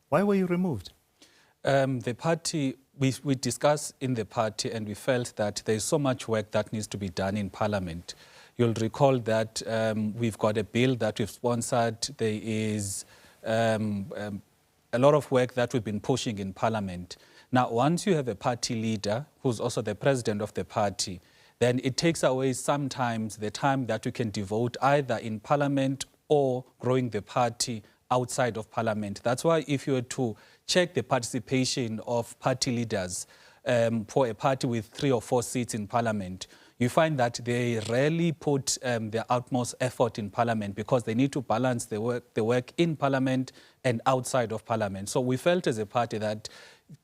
Why were you removed? The party, we discussed in the party and we felt that there's so much work that needs to be done in Parliament. You'll recall that we've got a bill that we've sponsored. There is a lot of work that we've been pushing in Parliament. Now, once you have a party leader who's also the president of the party, then it takes away sometimes the time that you can devote either in Parliament or growing the party outside of Parliament. That's why if you were to check the participation of party leaders for a party with 3 or 4 seats in Parliament, you find that they rarely put their utmost effort in Parliament because they need to balance the work in Parliament and outside of Parliament. So we felt as a party that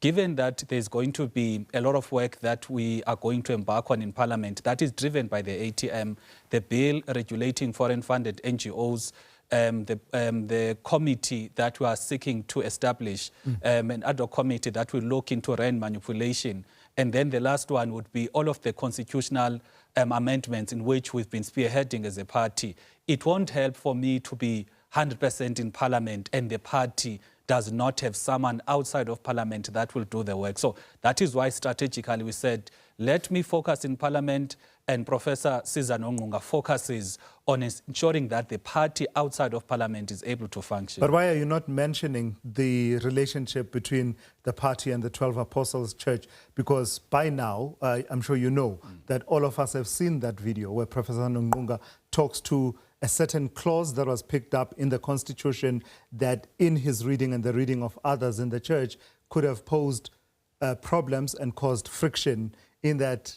given that there's going to be a lot of work that we are going to embark on in Parliament that is driven by the ATM, the bill regulating foreign-funded NGOs, the committee that we are seeking to establish, an ad hoc committee that will look into rand manipulation. And then the last one would be all of the constitutional amendments in which we've been spearheading as a party. It won't help for me to be 100% in Parliament and the party does not have someone outside of Parliament that will do the work. So that is why strategically we said, let me focus in Parliament, and Professor Nongunga focuses on ensuring that the party outside of Parliament is able to function. But why are you not mentioning the relationship between the party and the 12 Apostles Church? Because by now, I'm sure you know that all of us have seen that video where Professor Nongunga talks to a certain clause that was picked up in the Constitution that in his reading and the reading of others in the church could have posed problems and caused friction in that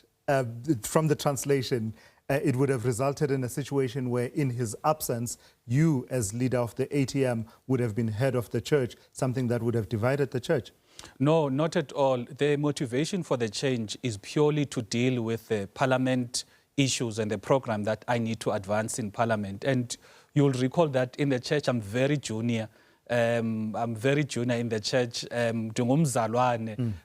from the translation, it would have resulted in a situation where in his absence, you as leader of the ATM would have been head of the church, something that would have divided the church. No, not at all. The motivation for the change is purely to deal with the Parliament issues and the program that I need to advance in Parliament. And you'll recall that in the church, I'm very junior. I'm very junior in the church.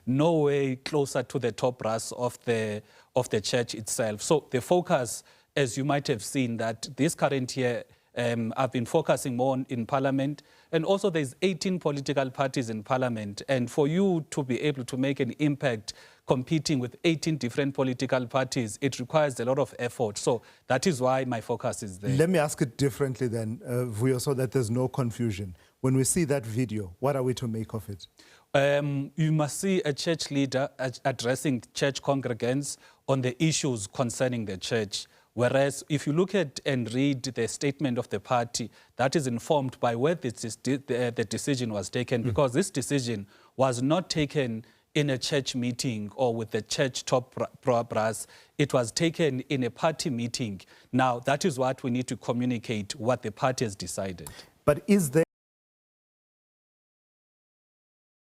No way closer to the top brass of the church itself. So the focus, as you might have seen, that this current year, I've been focusing more in Parliament. And also there's 18 political parties in Parliament. And for you to be able to make an impact competing with 18 different political parties, it requires a lot of effort. So that is why my focus is there. Let me ask it differently then, Vuyo, so that there's no confusion. When we see that video, what are we to make of it? You must see a church leader addressing church congregants on the issues concerning the church. Whereas if you look at and read the statement of the party, that is informed by where the decision was taken, because this decision was not taken in a church meeting or with the church top brass. It was taken in a party meeting. Now, that is what we need to communicate, what the party has decided. But is there